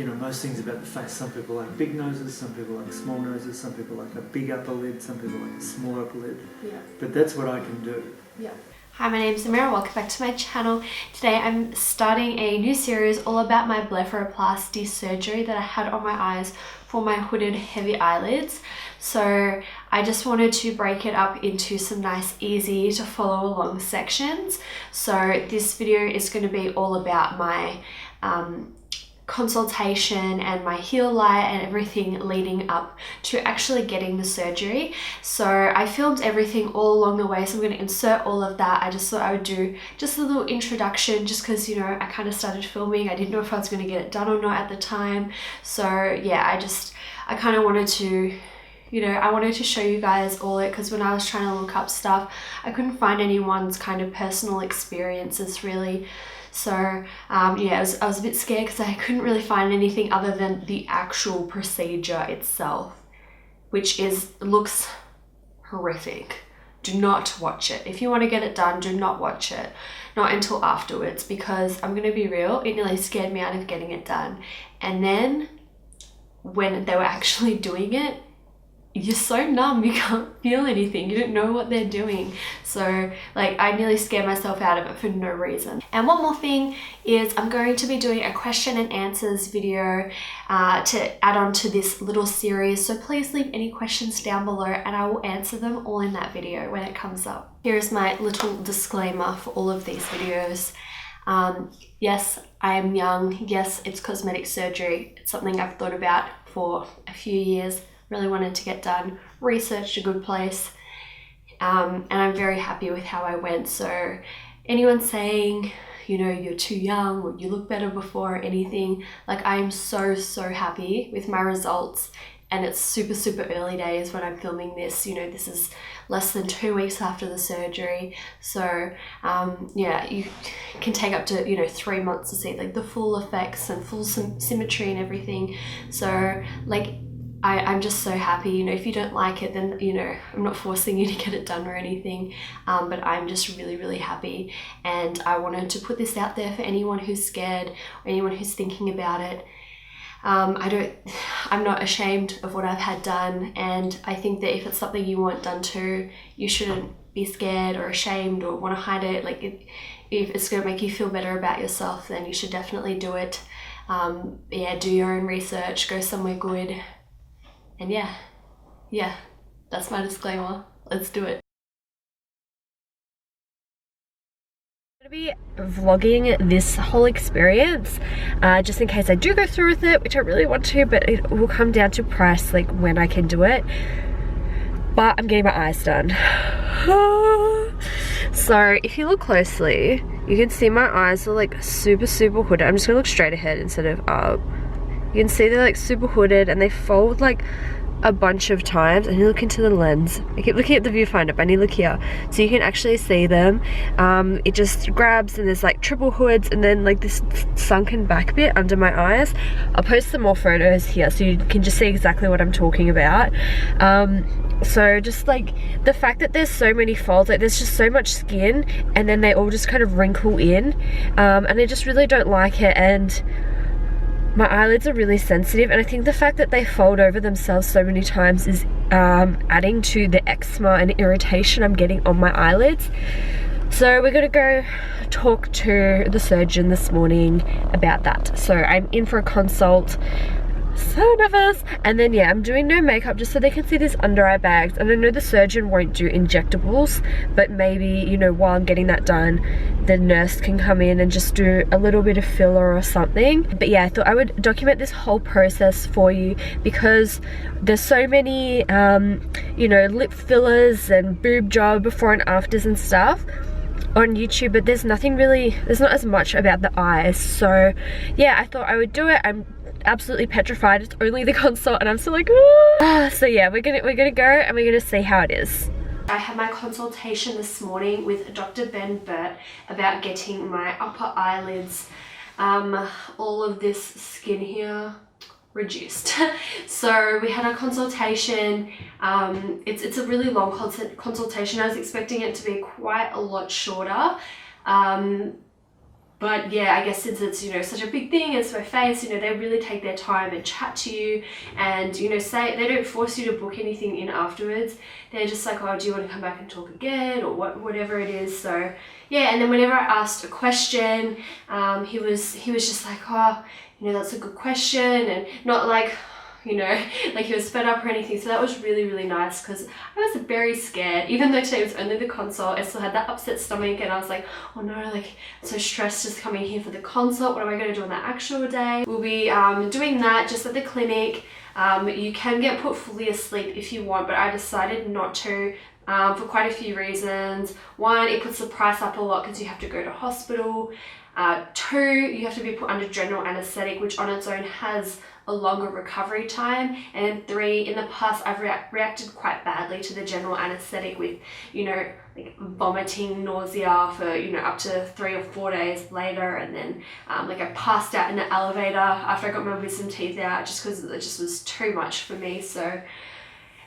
you know, most things about the face. Some people like big noses, some people like small noses, some people like a big upper lid, some people like a small upper lid. Yeah. But that's what I can do. Yeah. Hi, my name is Amira. Welcome back to my channel. Today I'm starting a new series all about my blepharoplasty surgery that I had on my eyes for my hooded heavy eyelids. So I just wanted to break it up into some nice, easy to follow along sections. So this video is going to be all about my consultation and my heel light and everything leading up to actually getting the surgery. So I filmed everything all along the way, so I'm going to insert all of that. I just thought I would do just a little introduction just because, you know, I kind of started filming. I didn't know if I was going to get it done or not at the time. So yeah, I kind of wanted to, you know, I wanted to show you guys all it, because when I was trying to look up stuff, I couldn't find anyone's kind of personal experiences really. So yeah, I was a bit scared because I couldn't really find anything other than the actual procedure itself, which looks horrific. Do not watch it. If you want to get it done, do not watch it. Not until afterwards, because I'm going to be real, it nearly scared me out of getting it done. And then when they were actually doing it, you're so numb, you can't feel anything, you don't know what they're doing. So like, I nearly scared myself out of it for no reason. And one more thing is I'm going to be doing a question and answers video to add on to this little series. So please leave any questions down below and I will answer them all in that video when it comes up. Here's my little disclaimer for all of these videos. Yes, I am young. Yes, it's cosmetic surgery. It's something I've thought about for a few years. Really wanted to get done, researched a good place, and I'm very happy with how I went. So anyone saying, you know, you're too young or you look better before or anything, like, I am so happy with my results. And it's super early days when I'm filming this. You know, this is less than 2 weeks after the surgery. So yeah, you can take up to, you know, 3 months to see like the full effects and full symmetry and everything. So like, I'm just so happy. You know, if you don't like it, then, you know, I'm not forcing you to get it done or anything, but I'm just really happy, and I wanted to put this out there for anyone who's scared or anyone who's thinking about it. I'm not ashamed of what I've had done, and I think that if it's something you want done too, you shouldn't be scared or ashamed or want to hide it. Like, if it's going to make you feel better about yourself, then you should definitely do it. Yeah, do your own research, go somewhere good. And yeah, that's my disclaimer. Let's do it. I'm going to be vlogging this whole experience, just in case I do go through with it, which I really want to, but it will come down to price, like when I can do it. But I'm getting my eyes done. So if you look closely, you can see my eyes are like super hooded. I'm just gonna look straight ahead instead of up. You can see they're like super hooded and they fold like a bunch of times. And you look into the lens. I keep looking at the viewfinder, but I need to look here. So you can actually see them. It just grabs and there's like triple hoods and then like this sunken back bit under my eyes. I'll post some more photos here so you can just see exactly what I'm talking about. So just like the fact that there's so many folds, like there's just so much skin and then they all just kind of wrinkle in, and I just really don't like it. And my eyelids are really sensitive, and I think the fact that they fold over themselves so many times is adding to the eczema and irritation I'm getting on my eyelids. So we're gonna go talk to the surgeon this morning about that. So I'm in for a consult. So nervous. And then yeah, I'm doing no makeup just so they can see these under eye bags, and I know the surgeon won't do injectables, but maybe, you know, while I'm getting that done, the nurse can come in and just do a little bit of filler or something. But yeah, I thought I would document this whole process for you because there's so many you know, lip fillers and boob job before and afters and stuff on YouTube, but there's nothing really, there's not as much about the eyes. So yeah, I thought I would do it. I'm absolutely petrified. It's only the consult and I'm still like, ah. So yeah, we're gonna go and we're gonna see how it is. I had my consultation this morning with Dr. Ben Burt about getting my upper eyelids, all of this skin here reduced. So we had a consultation. It's a really long consultation. I was expecting it to be quite a lot shorter. But yeah, I guess since it's, you know, such a big thing, it's my face, you know, they really take their time and chat to you and, you know, say, they don't force you to book anything in afterwards. They're just like, oh, do you want to come back and talk again, or whatever it is. So yeah, and then whenever I asked a question, he was just like, oh, you know, that's a good question, and not like, you know, like he was fed up or anything. So that was really, really nice, because I was very scared. Even though today was only the consult, I still had that upset stomach, and I was like, oh no, like I'm so stressed just coming here for the consult. What am I going to do on that actual day? We'll be doing that just at the clinic. You can get put fully asleep if you want, but I decided not to. For quite a few reasons. One, it puts the price up a lot because you have to go to hospital. Two, you have to be put under general anesthetic, which on its own has a longer recovery time. And three, in the past I've reacted quite badly to the general anesthetic with, you know, like vomiting, nausea for, you know, up to 3 or 4 days later, and then like I passed out in the elevator after I got my wisdom teeth out, just because it just was too much for me. So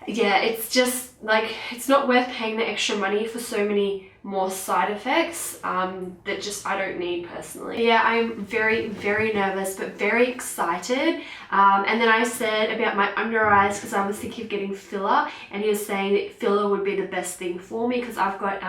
yeah, it's just like, it's not worth paying the extra money for so many more side effects that just I don't need personally. Yeah, I'm very, very nervous but very excited. And then I said about my under eyes, because I was thinking of getting filler, and he was saying that filler would be the best thing for me because I've got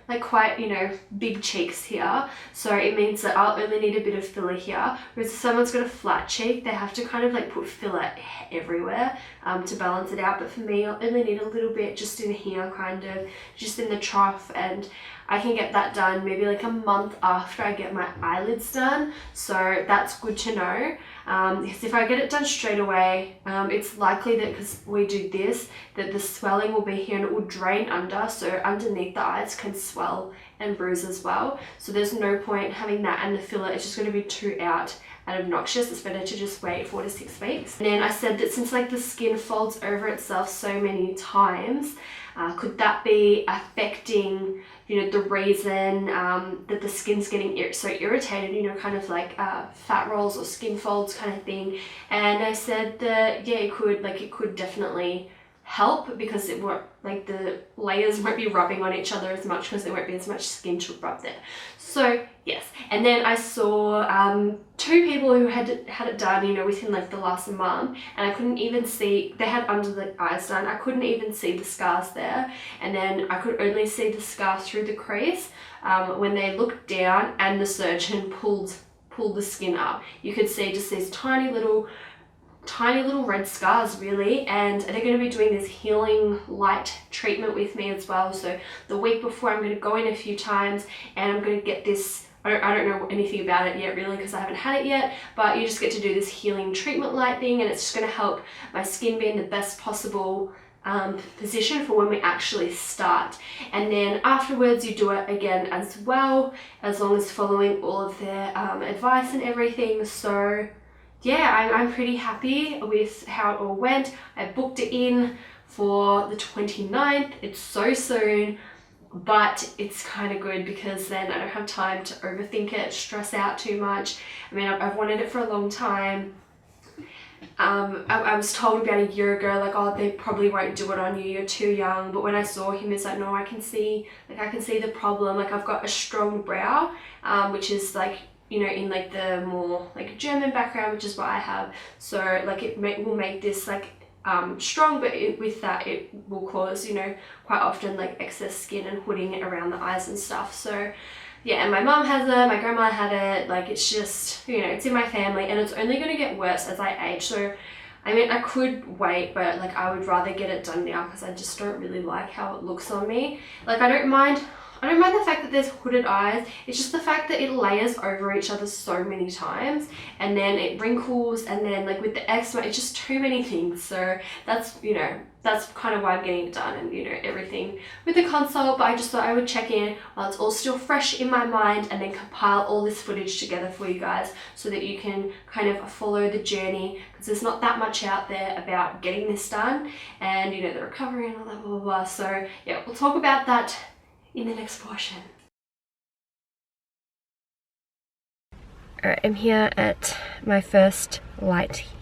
like quite, you know, big cheeks here, so it means that I'll only need a bit of filler here, whereas if someone's got a flat cheek, they have to kind of like put filler everywhere to balance it out. But for me, I'll only need a little bit just in here, kind of just in the trough, and I can get that done maybe like a month after I get my eyelids done, so that's good to know. Because if I get it done straight away, it's likely that because we do this, that the swelling will be here and it will drain under, so underneath the eyes can swell and bruise as well. So there's no point having that and the filler. It's just going to be too out and obnoxious. It's better to just wait 4 to 6 weeks. And then I said that since like the skin folds over itself so many times, could that be affecting, you know, the reason that the skin's getting so irritated, you know, kind of like fat rolls or skin folds kind of thing. And I said that, yeah, it could definitely help, because it won't, like the layers won't be rubbing on each other as much, because there won't be as much skin to rub there. So yes, and then I saw 2 people who had it done, you know, within like the last month, and I couldn't even see, they had under the eyes done, I couldn't even see the scars there, and then I could only see the scar through the crease when they looked down and the surgeon pulled the skin up. You could see just these tiny little red scars really, and they're going to be doing this healing light treatment with me as well. So the week before I'm going to go in a few times, and I'm going to get this, I don't know anything about it yet really, because I haven't had it yet, but you just get to do this healing treatment light thing, and it's just going to help my skin be in the best possible position for when we actually start. And then afterwards you do it again as well, as long as following all of their advice and everything. So yeah, I'm pretty happy with how it all went. I booked it in for the 29th. It's so soon, but it's kind of good because then I don't have time to overthink it, stress out too much. I mean, I've wanted it for a long time. I was told about a year ago, like, oh, they probably won't do it on you, you're too young. But when I saw him, it's like, no, I can see the problem. Like, I've got a strong brow, which is like, you know, in like the more like German background, which is what I have. So like it will make this like strong, but with that it will cause, you know, quite often like excess skin and hooding around the eyes and stuff. So yeah, and my mum has it, my grandma had it, like it's just, you know, it's in my family, and it's only going to get worse as I age. So I mean, I could wait, but like I would rather get it done now because I just don't really like how it looks on me. Like I don't mind the fact that there's hooded eyes. It's just the fact that it layers over each other so many times, and then it wrinkles, and then like with the eczema, it's just too many things. So that's, you know, that's kind of why I'm getting it done, and you know, everything with the consult. But I just thought I would check in while it's all still fresh in my mind, and then compile all this footage together for you guys so that you can kind of follow the journey, because there's not that much out there about getting this done and, you know, the recovery and all that blah blah blah. So yeah, we'll talk about that in the next portion. Alright, I'm here at my first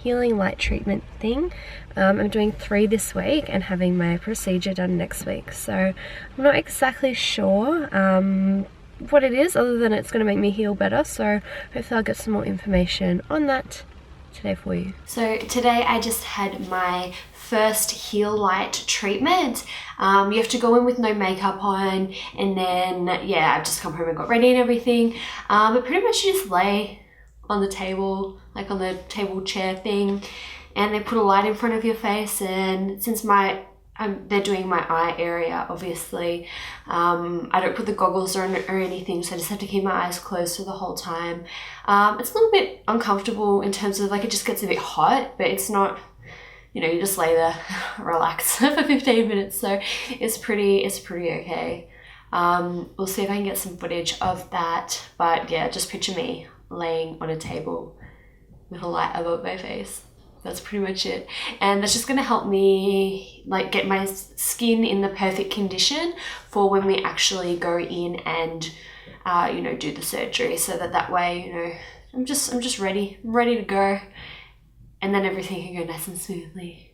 healing light treatment thing. I'm doing 3 this week and having my procedure done next week. So I'm not exactly sure what it is, other than it's going to make me heal better. So hopefully I'll get some more information on that today for you. So today I just had my first Heal Light treatment. You have to go in with no makeup on, and then yeah, I've just come home and got ready and everything. But pretty much you just lay on the table, like on the table chair thing, and they put a light in front of your face. And since they're doing my eye area, obviously, I don't put the goggles on or anything, so I just have to keep my eyes closed for the whole time. It's a little bit uncomfortable in terms of like it just gets a bit hot, but it's not, you know, you just lay there, relax for 15 minutes, so it's pretty okay. We'll see if I can get some footage of that, but yeah, just picture me laying on a table with a light above my face. That's pretty much it, and that's just going to help me like get my skin in the perfect condition for when we actually go in and you know, do the surgery, so that way, you know, I'm just ready. I'm ready to go, and then everything can go nice and smoothly.